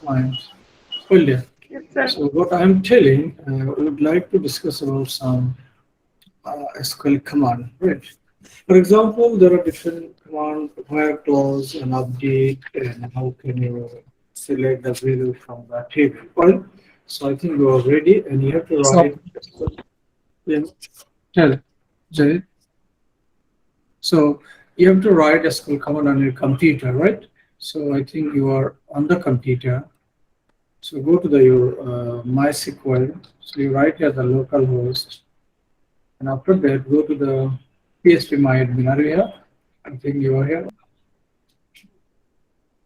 fine. Well, yeah. Yes, sir. So what I'm telling, I would like to discuss about some SQL command, right? For example, there are different command where clause and update, and how can you select the value from the table. Well, so I think you are ready, and you have to So, write. Yeah, tell Jay. So you have to write SQL command on your computer, right? So I think you are on the computer. So go to the your MySQL. So you write here the local host, and after that go to the PHP MyAdmin. Are you here? I think you are here.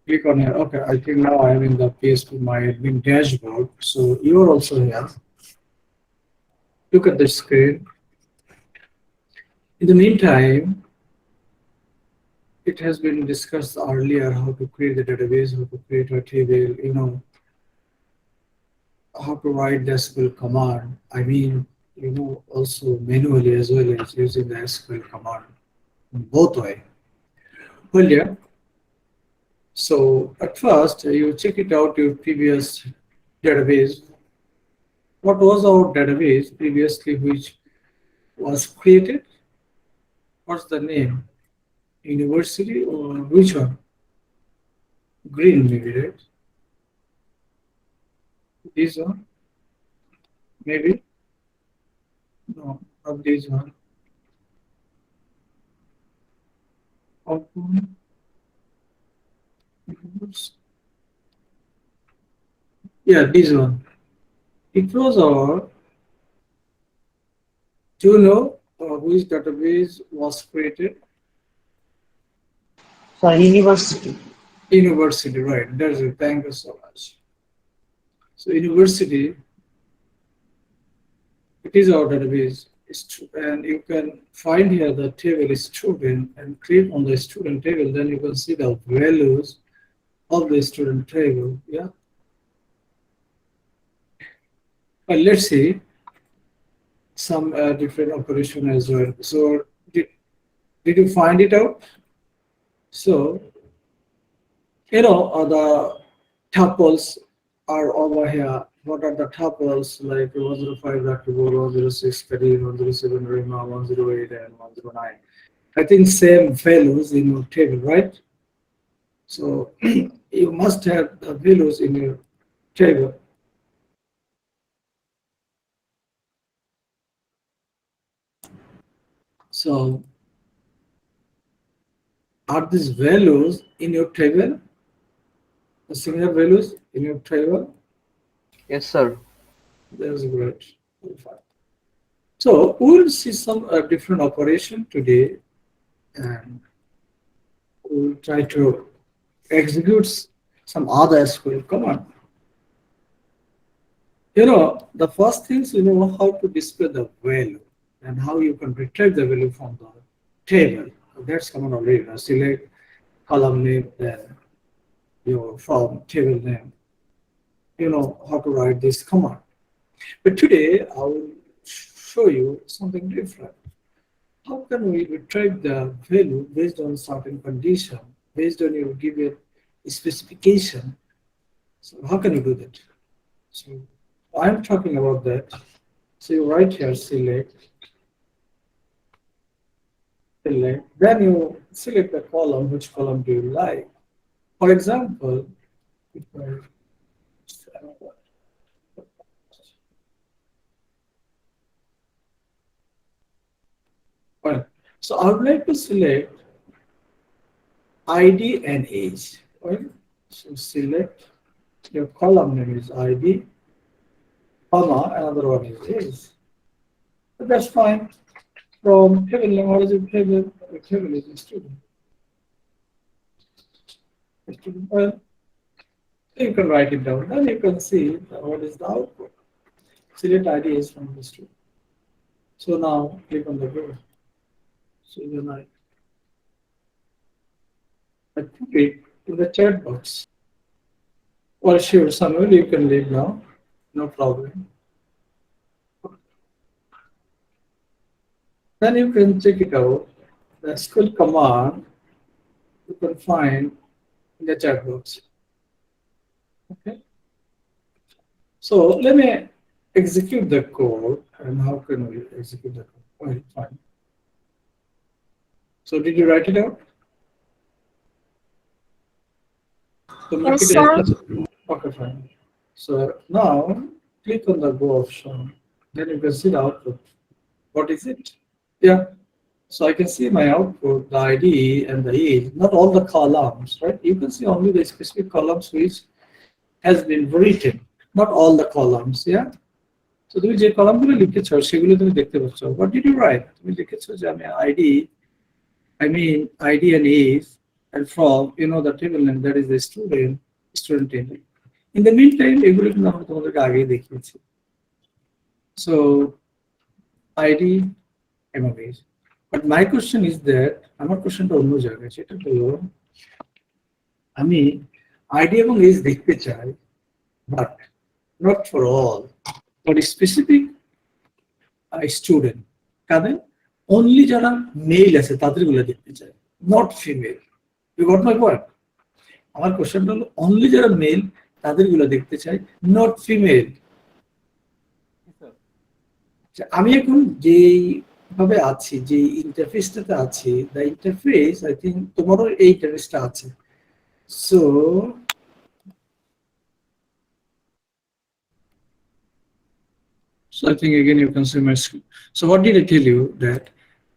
Click on here. Okay, I think now I am in the PHP MyAdmin dashboard. So you are also here. Look at the screen. In the meantime, it has been discussed earlier how to create the database, how to create a table, how to write the SQL command. I mean, also manually as well as using the SQL command both way. Well, yeah. So at first you check it out your previous database. What was our database previously which was created? What's the name? University or which one? Green maybe, right? This one? Maybe? No, not this one. Open. Yeah, this one. It was our, do you know which database was created? for university. University, right? That's it. Thank you so much. So university, it is our database, and you can find here the table student and click on the student table. Then you can see the values of the student table. Yeah. But let's see some different operation as well. So did you find it out? So the tuples are over here. What are the tuples like 105.4, 106 Kadir, 107 Rima, 108, and 109? I think same values in your table, right? So you must have the values in your table. So are these values in your table? The similar values in your table? Yes, sir. That's great. So we'll see some different operation today, and we'll try to execute some other SQL command. The first things how to display the value and how you can retrieve the value from the table. That's common already. Select column name, then your from table name. You know how to write this command. But today I will show you something different. How can we retrieve the value based on certain condition, based on your given specification? So how can you do that? So I'm talking about that. So you write here select, then you select the column, which column do you like? For example, if I, well, so I would like to select ID and age. Right? So select your column name is ID, comma, another one is age. So that's fine. From table name, what is it table? The table is a student. Well, you can write it down. Then you can see what is the output. Select ID is from the student. So now click on the go. So then I put it in the chat box. Well, sure, Samuel, you can leave now. No problem. Then you can check it out. The SQL command you can find in the chat box. Okay. So let me execute the code. And how can we execute the code? Well, fine. So did you write it out? So make Yes, it sir. okay, fine. So now click on the go option. Then you can see the output. What is it? Yeah. So I can see my output, the ID and the age, not all the columns, right? You can see only the specific columns which has been written, not all the columns, yeah? So তুমি যে কলামগুলো লিখেছো সেগুলো তুমি দেখতে পাচ্ছ। What did you write? তুমি লিখেছো যে আমি ID, I mean ID and age, and from the table name that is the student table. In the meantime, এগুলো কিন্তু আমরা তোমাদেরকে আগেই দেখিয়েছি। So ID এবং age. But my question is that আমার কোশ্চেনটা অন্য জায়গায়, সেটা হলো আমি আইডি এবং এজ দেখতে চাই, but not for all, for specific student. কাদের? অনলি যারা মেল আছে তাদেরগুলো দেখতে চাই, not female. You got my point? আমার কোশ্চেনটা হলো অনলি যারা মেল তাদেরগুলো দেখতে চাই, নট ফিমেল। আমি এখন যেই ভাবে আছি, যে ইন্টারফেসটাতে আছি, দ্য ইন্টারফেস আই থিঙ্ক তোমারও এই ইন্টারফেসটা আছে। So I think again you can see my screen. So what did I tell you that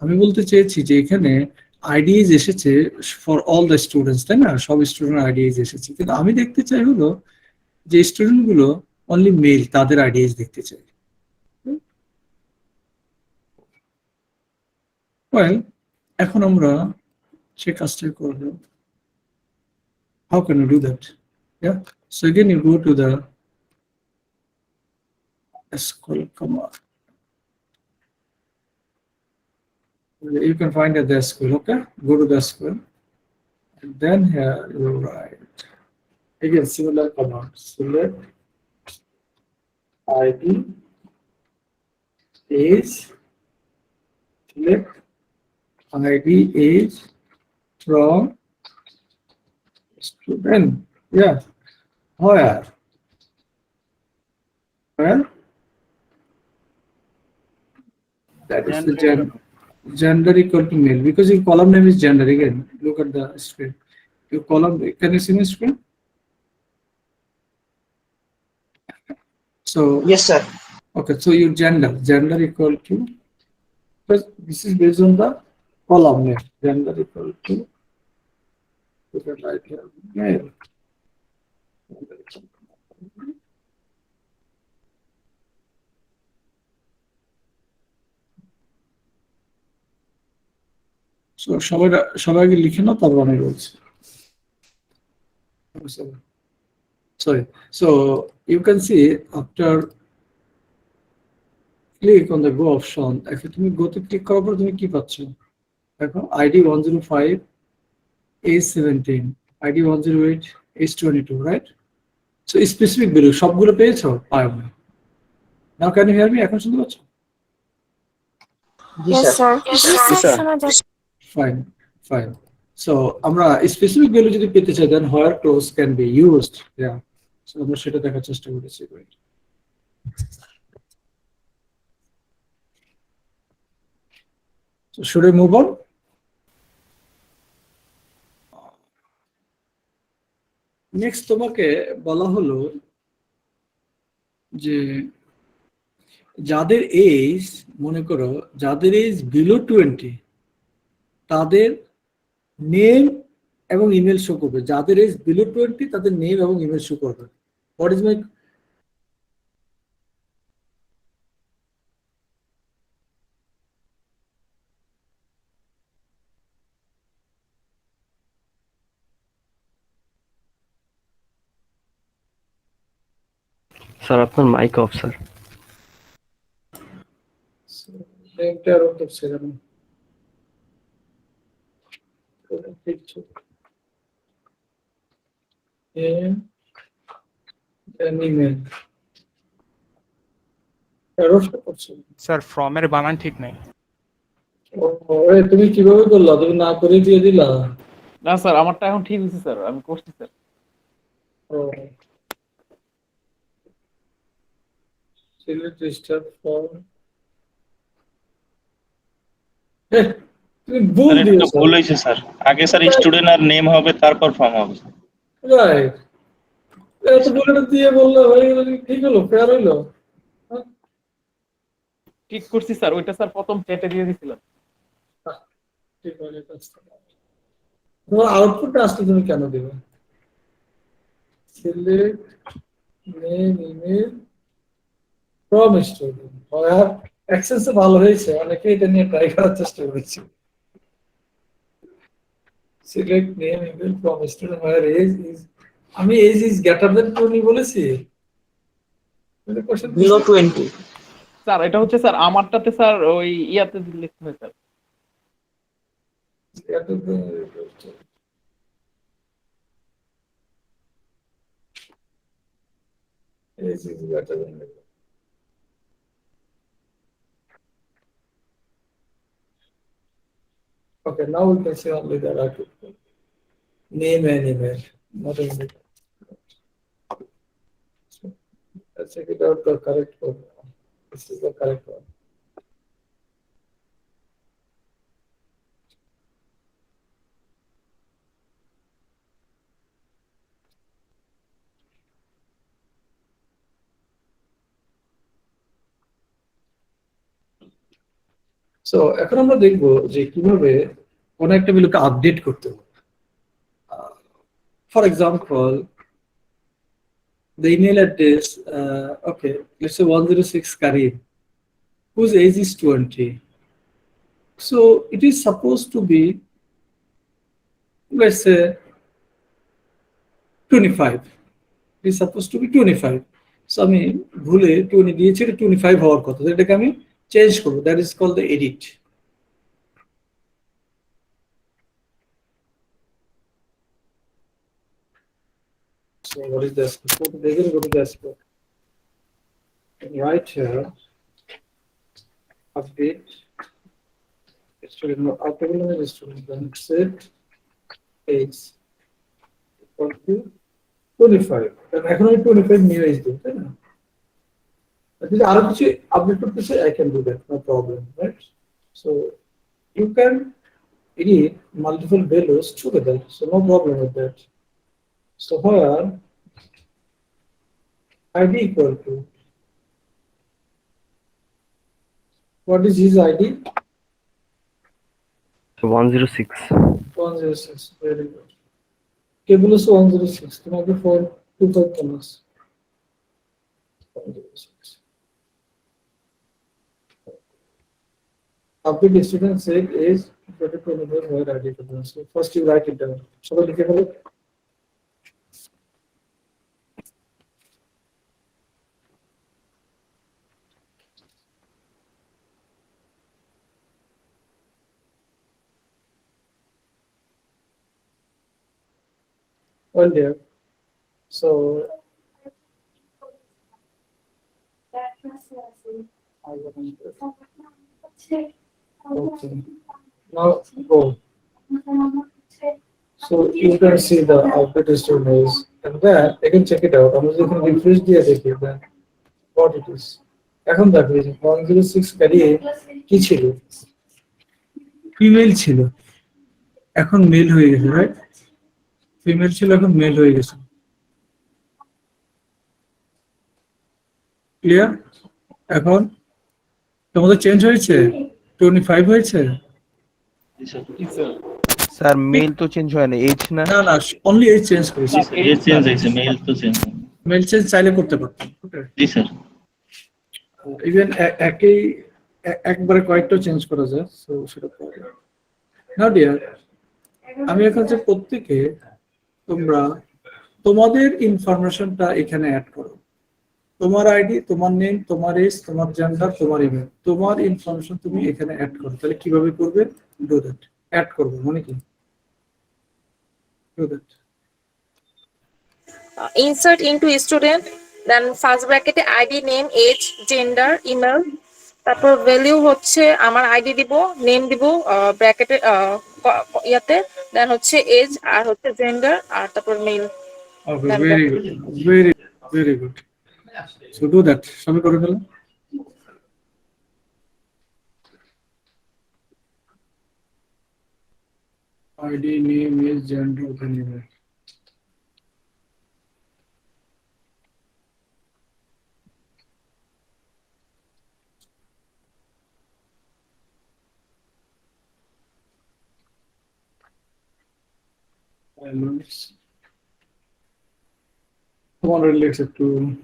আমি বলতে চেয়েছি যে এখানে আইডিজ এসেছে ফর অল দ্য স্টুডেন্টস, তাই না? সব স্টুডেন্ট আইডিজ এসেছে, কিন্তু আমি দেখতে চাই হলো যে স্টুডেন্ট গুলো অনলি মেল, তাদের আইডিজ দেখতে চাই। ওয়েল, এখন আমরা সে কাজটা করব। How can we do that? Yeah. So again you go to the SQL command. You can find the SQL, okay? Go to the SQL. And then here you write again similar command. Select ID age, select ID age from student. Yeah. Where? Well, that is the gender equal to male, because your column name is gender. Again, look at the screen. Your column, can you see my screen? So Yes, sir. okay, so your gender equal to, because this is based on the column name, gender equal to, look at right here, male. So সবাইকে লিখে নাও, তারপর আমি বলছি। Sorry. So you can see after click on the go option, এখন তুমি গোতে click করার পর তুমি কি পাচ্ছ? দেখো ID 105 age 17, ID 108 age 22, right? So specific value সবগুলো পেয়েছো? পাও না। Now can you hear me? এখন শুনতে পাচ্ছ? Yes, sir. Yes, sir. শোনা যাচ্ছে। Fine, fine. So আমরা specific value যদি পেতে চাই, then where clause can be used. Yeah. So আমরা সেটা দেখার চেষ্টা করেছি। So should I move on? Next তোমাকে বলা হলো যে যাদের এজ, মনে করো যাদের এজ বিলো 20, তাদের নেম এবং ইমেল শো করবে। যাদের এজ বিলো 20 তাদের নেম এবং ইমেল শো করবে। হোয়াট ইজ মাই স্যার আপনার মাইক অফ স্যার। নেমটা আর করছে কেন? ইমেল স্যার ফর্মের বানান ঠিক নাই। তুমি কিভাবে করলা? তুমি না করে দিয়ে দিলা? না স্যার আমারটা এখন ঠিক হয়েছে স্যার, আমি করছি sir. select register for eh, তুমি ভুল স্যার এটা তো দিয়েছো ভুল হয়েছে স্যার, আগে স্যার স্টুডেন্ট আর নেম হবে তারপর ফর্ম হবে। রাইট এত বলে দিয়ে বললে হয়ে গেল ঠিক হলো ফেয়ার হইলো হ্যাঁ? ঠিক করছি স্যার, ওইটা স্যার প্রথম চ্যাটে দিয়ে দিছিলাম। ঠিক হয়ে গেছে। তোমার আউটপুটটা আসলে তুমি কেন দিবে select name email from student আর অ্যাক্সেস ভালো হয়েছে অনেকে এটা নিয়ে ট্রাই করার চেষ্টা করেছে select name email from student আর এজ ইজ আমি এজ ইজ গ্রেটার দেন 20 বলেছি মানে কোশ্চেন বিলো 20 স্যার এটা হচ্ছে স্যার আমারটাতে স্যার ওই ইয়াতে লিখতে হয় sir. age is greater than okay now we can see only the right name and email not email. Let's check it out the correct one. This is the correct one. So এখন আমরা দেখব যে কিভাবে কোন একটা ভ্যালুকে update করতে হবে for example the email address okay let's say 106 Karim whose age is 20 so it is supposed to be let's say 25 it is supposed to be 25 so আমি ভুলে 20 দিয়েছি এটা 25 হওয়ার কথা এটাকে আমি চেঞ্জ করব that is called the edit so what is this go to the dashboard and right here update student student then set age equal to 25 and এখন আমি 25 নিয়ে আসবো তাই না যদি আরো কিছু আপডেট করতে চাই I can do that no problem right so you can edit multiple values together so no problem with that so here id equal to what is his id 106. 106 very good cable is 106 তোমাকে 425 bonus 106 update student set is equal to 24 where id equal so first you write it down সবাই লিখে ফেলো well there so okay now go so you can see the output student is and then you can check it out আমরা যখন refresh দিয়ে দেখি then what it is এখন দেখো এই যে 106 কারিয়ে কি ছিল ফিমেল ছিল এখন মেল হয়ে গেছে রাইট ফিমেল ছিল এখন মেল হয়ে গেছে ক্লিয়ার এখন তোমাদের চেঞ্জ হয়েছে 25 হয়েছে স্যার মেল তো চেঞ্জ হয় না, এজ না? না না অনলি এজ চেঞ্জ করেছে এজ চেঞ্জ হয়েছে, মেল তো চেঞ্জ হয়নি। মেল চেঞ্জ চাইলে করতে পারতাম জি স্যার। ইভেন একই একবারে কয়েকটা চেঞ্জ করা যায় সো সেটা না ডিয়ার আমি এখন যে প্রত্যেকে তোমরা তোমাদের ইনফরমেশনটা এখানে অ্যাড করো তোমার আইডি তোমার নেম তোমার এজ তোমার জেন্ডার তোমার ইমেল তোমার ইনফরমেশন তুমি এখানে অ্যাড করো তাহলে কিভাবে করবে ডু দ্যাট অ্যাড করবে মানে কি do that insert into student then first bracket A id name age gender email তারপর ভ্যালু হচ্ছে আমার আইডি দিব নেম দিব ব্র্যাকেটে ইয়াতে দেন হচ্ছে এজ আর হচ্ছে জেন্ডার আর তারপর male okay very good very very good so do that সবাই করে ফেলো ID name is gender then email. Elements. One related to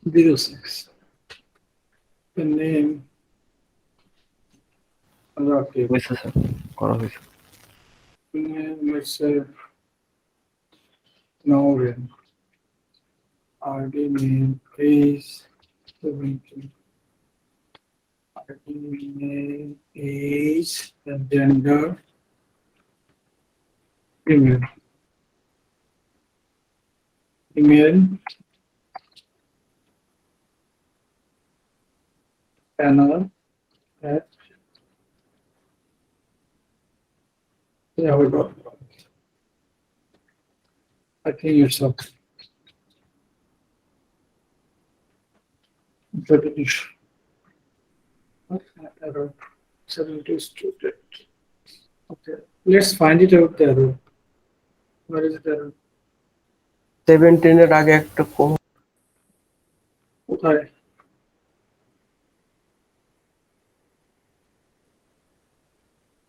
06. The name. Okay. হয়েছে স্যার, করা হয়েছে। Name, let's say Noreen. ID name is 17. ID name is the gender. Email. Email. Panel. At. Yeah, we got. I think it's okay. Error 72 student. Okay, let's find it out the error. Where is the error? 17 এর আগে একটা কম। কোথায়?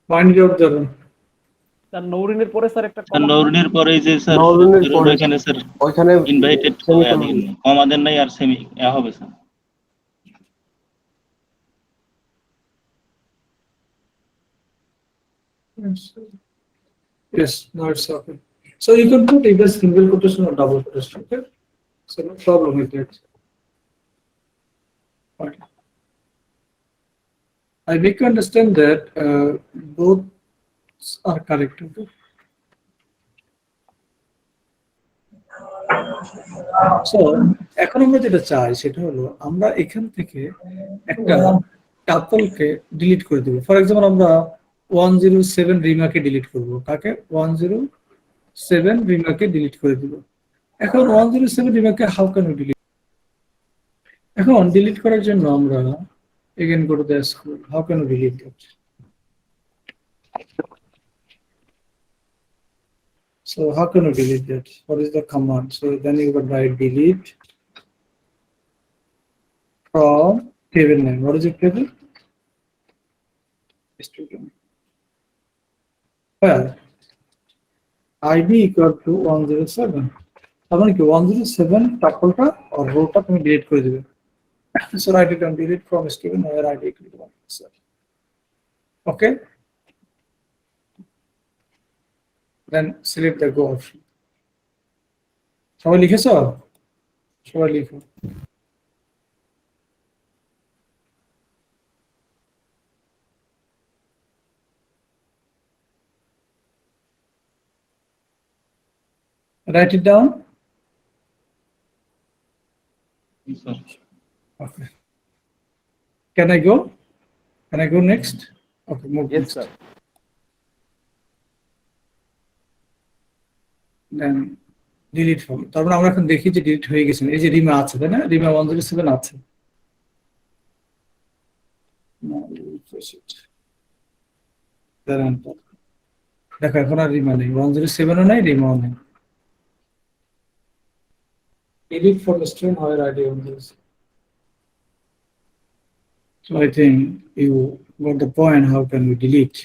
Find it out the error. Sir নৌরিনের পরে sir একটা sir column নৌরিনের পরে যে sir নৌরিনের পরে ওইখানে স্যার ওইখানে ইনভাইটেড semicolon। কমা দেন নাই আর সেমি হবে sir. Yes, now it's okay. So you can put either single quotation or double quotation. Okay, so no problem with that. Fine. I make you understand that both are correct. Okay? So এখন আমরা যেটা চাই সেটা হলো আমরা এখান থেকে একটা টাপলকে ডিলিট করে দেব। ফর এক্সাম্পল আমরা 107 রিমাকে ডিলিট করব। কাকে? 107 রিমাকে ডিলিট করে দিব। এখন 107 রিমাকে হাউ ক্যান উই ডিলিট? এখন ডিলিট করার জন্য আমরা again go to the SQL. How can we delete that? So how can we delete that? What is the command? So then you would write delete from table name. What is it table? Student. Well, ID equal to 107. তাহলে কি 107 টাপলটা or rowটা তুমি delete করে দিবে। So write it down, delete from student where ID equal to 107. Okay? Then select the go option. সবাই লিখেছো? সবাই লিখো। Write it down. Sir Okay. Can I go? Can I go next? Okay, move yes next. Sir. Then delete from. তারপর আমরা এখন দেখি যে delete হয়ে গেছে। এই যে রিমা আছে তাই না? রিমা 107 আছে। Now we refresh it. Then enter. দেখো এখন আর রিমা নেই। 107 ও নাই, রিমাও নেই। Delete from student where ID on this. So I think you got the point. How can we delete?